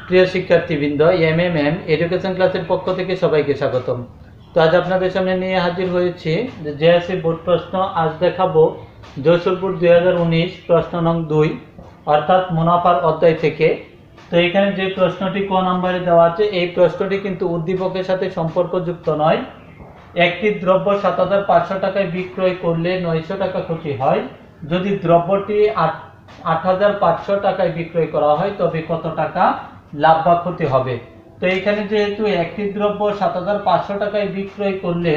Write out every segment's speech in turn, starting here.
প্রিয় শিক্ষার্থীবৃন্দ, এমএমএম এডুকেশন ক্লাসের পক্ষ থেকে সবাইকে স্বাগতম। তো আজ আপনাদের সামনে নিয়ে হাজির হয়েছি যে জেএসসি বোর্ড প্রশ্ন। আজ দেখাবো যশোরপুর 2019 প্রশ্ন নং 2 অর্থাৎ মুনাফার অধ্যায় থেকে। তো এখানে যে প্রশ্নটি ক নম্বরে দেওয়া আছে, এই প্রশ্নটি কিন্তু উদ্দীপকের সাথে সম্পর্কযুক্ত নয়। একটি দ্রব্য ৭৫০০ টাকায় বিক্রয় করলে ৯০০ টাকা ক্ষতি হয়। যদি দ্রব্যটি ৮৫০০ টাকায় বিক্রয় করা হয় তবে কত টাকা লাভ বা ক্ষতি হবে? তো এখানে যেহেতু একটি দ্রব্য ৭৫০০ টাকায় বিক্রয় করলে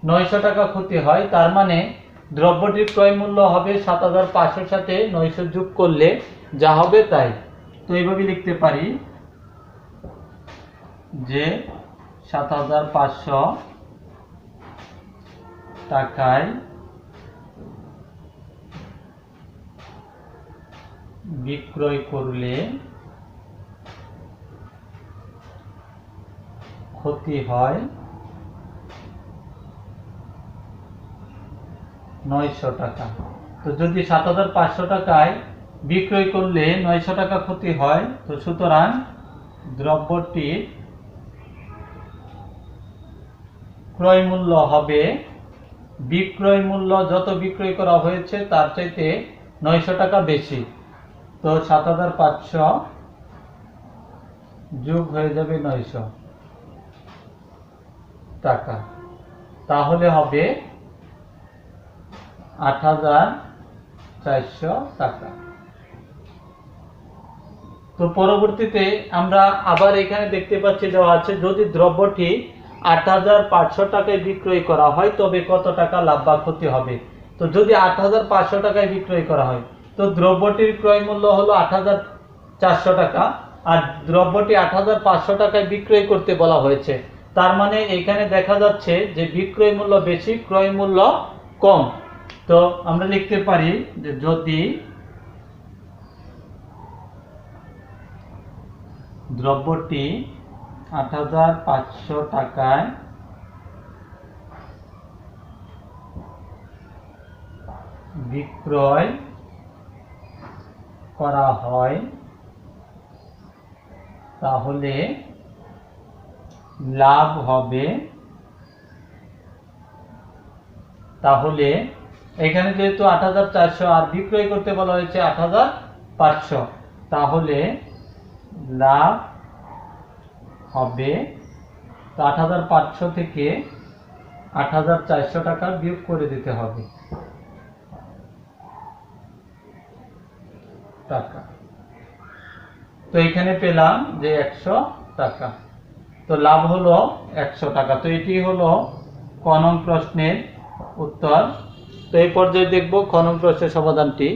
৯০০ টাকা ক্ষতি হয়, তার মানে দ্রব্যটির ক্রয় মূল্য হবে ৭৫০০ সাথে ৯০০ যোগ করলে যা হবে তাই। তো এইভাবে লিখতে পারি যে ৭৫০০ টাকায় বিক্রয় করলে ক্ষতি হয় ৯০০ টাকা। তো যদি ৭৫০০ টাকায় বিক্রয় করলে ৯০০ টাকা ক্ষতি হয়, তো সুতরাং দ্রব্যটির ক্রয় মূল্য হবে, বিক্রয় মূল্য যত বিক্রয় করা হয়েছে তার চাইতে ৯০০ টাকা বেশি। তো ৭৫০০ যোগ হয়ে যাবে ৯০০ টাকা, তাহলে হবে ৮৪০০ টাকা। তো পরবর্তীতে আমরা আবার এখানে দেখতে পাচ্ছি দেওয়া আছে, যদি দ্রব্যটি ৮৫০০ টাকায় বিক্রয় করা হয় তবে কত টাকা লাভ বা ক্ষতি হবে? তো যদি ৮৫০০ টাকায় বিক্রয় করা হয়, তো দ্রব্যটির ক্রয় মূল্য হলো ৮৪০০ টাকা, আর দ্রব্যটি ৮৫০০ টাকায় বিক্রয় করতে বলা হয়েছে। তার মানে এখানে দেখা যাচ্ছে যে বিক্রয় মূল্য বেশি, ক্রয় মূল্য কম। তো আমরা লিখতে পারি যে যদি দ্রব্যটি ৮৫০০ টাকায় বিক্রয় করা হয় তাহলে লাভ হবে, তাহলে এখানে যেহেতু ৮৪০০ আর বিক্রয় করতে বলা হয়েছে ৮৫০০, তাহলে লাভ হবে, তো ৮৫০০ থেকে ৮৪০০ টাকা বিয়োগ করে দিতে হবে টাকা। তো এখানে পেলাম যে ১০০ টাকা, তো লাভ হলো ১০০ টাকা। তো এটি হলো ক নং প্রশ্নের উত্তর। তো এই পর্যায়ে দেখব খ নং প্রশ্নের সমাধানটি।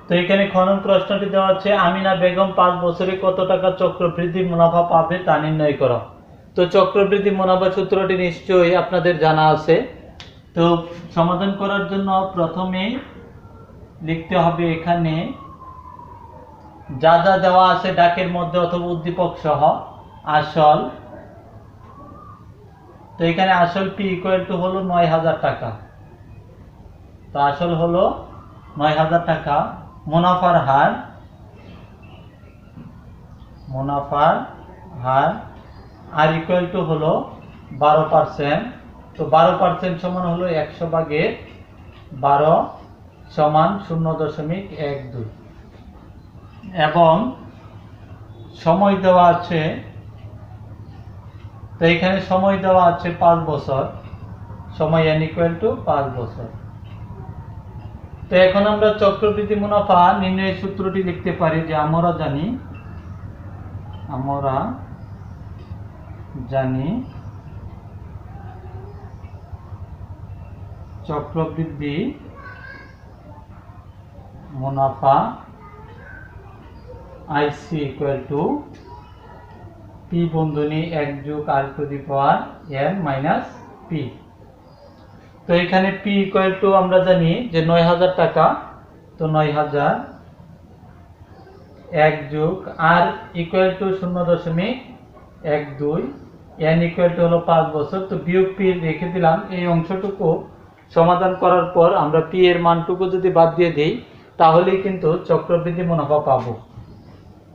তো এখানে খ নং প্রশ্নটি দেওয়া আছে, আমিনা বেগম 5 বছরে কত টাকা চক্রবৃদ্ধি মুনাফা পাবে তা নির্ণয় করো। তো চক্রবৃদ্ধি মুনাফা সূত্রটি নিশ্চয়ই আপনাদের জানা আছে। তো সমাধান করার জন্য প্রথমে লিখতে হবে এখানে যা যা দেওয়া আছে ডাকের মধ্যে অথবা উদ্দীপক সহ আসল। তো এখানে আসল পি ইকুয়াল টু হলো ৯০০০ টাকা, তো আসল হলো ৯০০০ টাকা। মুনাফার হার, মুনাফার হার আর ইকুয়াল টু হলো 12%। তো 12% সমান হলো 100/12 সমান 0.12 এবং সময় দেওয়া আছে, তো এখানে সময় দেওয়া আছে 5 বছর, সময় n ইকুয়াল টু 5 বছর। তো এখন আমরা চক্রবৃদ্ধি মুনাফা নির্ণয়ের সূত্রটি লিখতে পারি যে আমরা জানি চক্রবৃদ্ধি মুনাফা আইসি ইকুয়াল টু পি বন্ধনী 1 যোগ r to the power n minus P. তো এখানে পি ইকুয়াল টু আমরা জানি যে ৯০০০ টাকা, তো ৯০০০ 1 যোগ r equal to 0.12, n equal two হলো 5 বছর। তো বিয়োগ পি রেখে দিলাম। এই অংশটুকু সমাধান করার পর আমরা পি এর মানটুকু যদি বাদ দিয়ে দেই তাহলেই কিন্তু চক্রবৃদ্ধি মুনাফা পাবো।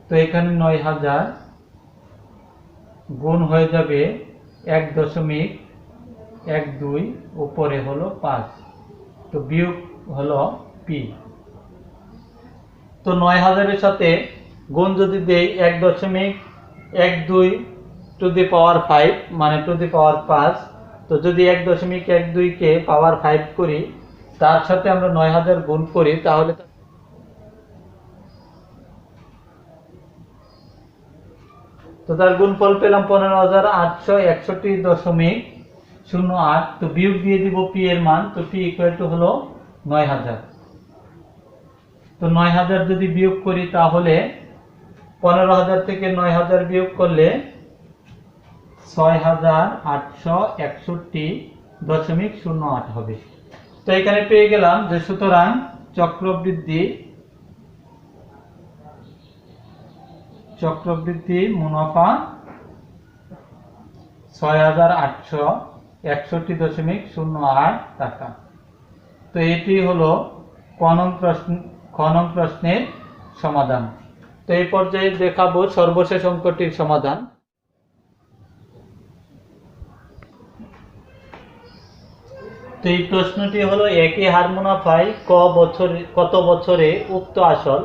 তো এখানে ৯,০০০ গুণ হয়ে যাবে ১.১২, উপরে হলো ৫, তো বিয়োগ হলো পি। তো ৯,০০০-এর সাথে গুণ যদি দেই ১.১২ টু দি পাওয়ার 5 মানে টু দি পাওয়ার ৫, তো যদি ১.১২ কে পাওয়ার 5 করি, তার সাথে আমরা ৯,০০০ গুণ করি, তাহলে তো তার গুণফল পেলাম ১৫,৮৬১.০৮। তো বিয়োগ দিয়ে দিব পি এর মান, তো পি ইকুয়াল টু হলো ৯,০০০। তো ৯,০০০ যদি বিয়োগ করি তাহলে ১৫,০০০ থেকে ৯,০০০ বিয়োগ করলে ৬,৮৬১.০৮ হবে। তো এখানে পেয়ে গেলাম যে সুতরাং চক্রবৃদ্ধি মুনাফা ৬,৮৬১.০৮ টাকা। তো এটি হলো ক নং প্রশ্নের সমাধান। তো এই পর্যায়ে দেখাবো সর্বশেষ অঙ্কটির সমাধান। তো এই প্রশ্নটি হলো একই হার মুনাফায় কত বছরে উক্ত আসল।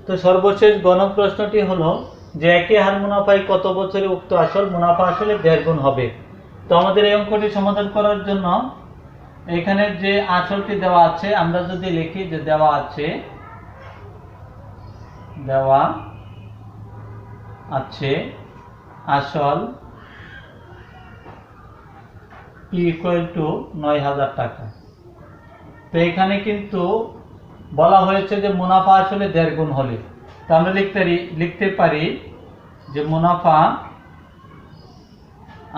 তো সর্বশেষ গ নং প্রশ্নটি হলো যে একই হার মুনাফায় কত বছরে উক্ত আসল মুনাফা আসলে ১.৫ গুণ হবে। তো আমাদের এই অঙ্কটি সমাধান করার জন্য এখানে যে আসলটি দেওয়া আছে, আমরা যদি লিখি যে দেওয়া আছে আসল P ইকুয়াল টু ৯,০০০ টাকা। তো এখানে কিন্তু বলা হয়েছে যে মুনাফা আসলে ১.৫ গুণ হলে, তো আমরা লিখতে পারি যে মুনাফা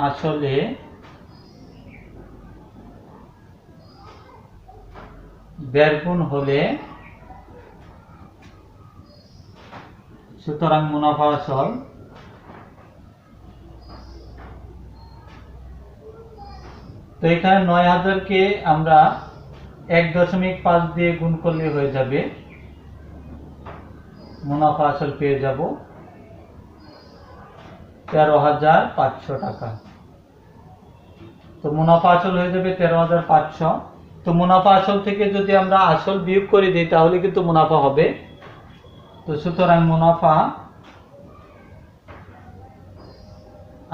আসলে ১.৫ গুণ হলে সুতরাং মুনাফা আসল তো এখানে ৯,০০০ কে আমরা ১.৫ দিয়ে গুণ করলে হয়ে যাবে, মুনাফা আসল পেয়ে যাব ১৩,৫০০ টাকা। তো মুনাফা আসল হয়ে যাবে ১৩,৫০০। তো মুনাফা আসল থেকে যদি আমরা আসল বিয়োগ করে দিই তাহলে কিন্তু মুনাফা হবে। তো সুতরাং মুনাফা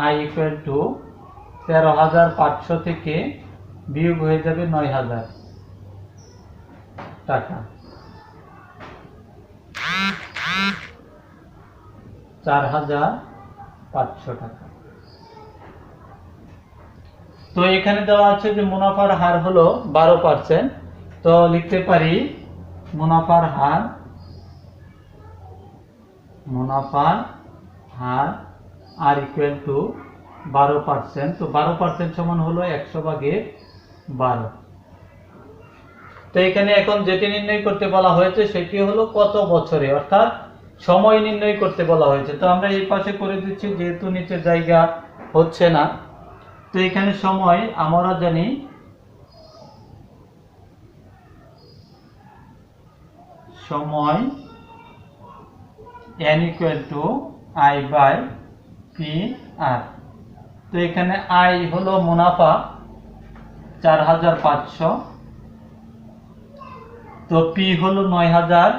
আই ইকুয়াল টু ১৩,৫০০ থেকে বিয়োগ হয়ে যাবে ৯,০০০ টাকা, ৪,৫০০ টাকা। তো এখানে দেওয়া আছে যে মুনাফার হার হলো ১২%। তো লিখতে পারি মুনাফার হার আর ইকুয়াল টু ১২%। তো ১২% সমান হলো ১০০/১২। তো এখানে এখন যেটি নির্ণয় করতে বলা হয়েছে সেটি হলো কত বছরে, অর্থাৎ সময় নির্ণয় করতে বলা হয়েছে। তো আমরা এই পাশে করে দিচ্ছি যেহেতু নিচে জায়গা হচ্ছে না। তো এখানে সময় আমরা জানি সময় n equal to I by P R. তো এখানে আই হলো মুনাফা ৪,৫০০, তো পি হলো ৯,০০০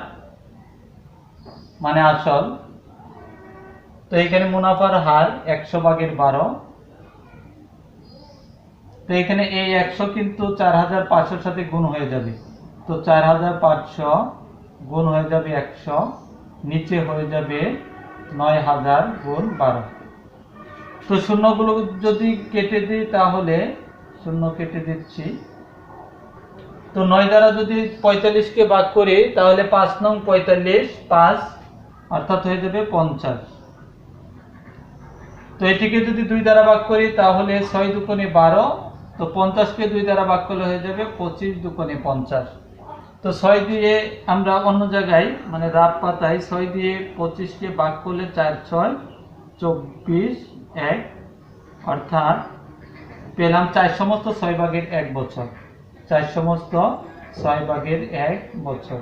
মানে আসল। তো এখানে মুনাফার হার ১০০/১২। তো এখানে এই ১০০ কিন্তু ৪,৫০০ সাথে গুণ হয়ে যাবে। তো ৪,৫০০ গুণ হয়ে যাবে ১০০, নিচে হয়ে যাবে ৯,০০০ গুণ ১২। তো শূন্যগুলো যদি কেটে দিই তাহলে শূন্য কেটে দিচ্ছি। তো ৯ দ্বারা যদি ৪৫কে ভাগ করি তাহলে ৫ নং ৪৫ ৫ অর্থাৎ হয়ে যাবে ৫০। তো এটিকে যদি ২ দ্বারা ভাগ করি তাহলে ৬ দুগুণে ১২। তো ৫০কে ২ দ্বারা ভাগ করলে হয়ে যাবে ২৫ দুগুণে ৫০। তো ৬ দিয়ে আমরা অন্য জায়গায় মানে রাত পাতায় ৬ দিয়ে ২৫কে ভাগ করলে ৪ ৬ ২৪ ১, অর্থাৎ পেলাম ৪ সমস্ত ৬/১ বছর। ৪ সমস্ত ৬/১ বছর।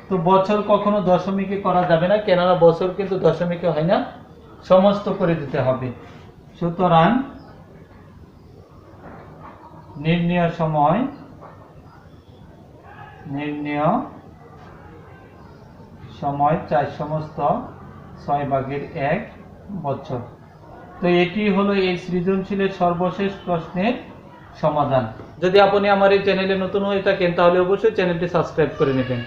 তো বছর কখনো দশমিকে করা যাবে না, কেননা বছর কিন্তু দশমিকে হয় না, সমস্ত করে দিতে হবে। সুতরাং নির্ণয় সময়, নির্ণয় সময় 4/6 বছর। তো এটি হলো এই সৃজনশীলের সর্বশেষ প্রশ্নের সমাধান। যদি আপনি আমার এই চ্যানেলে নতুন হয়ে থাকেন তাহলে অবশ্যই চ্যানেলটি সাবস্ক্রাইব করে নেবেন।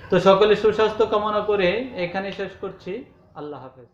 তো সকলে সুস্বাস্থ্য কামনা করে এখানে শেষ করছি। আল্লাহ হাফেজ।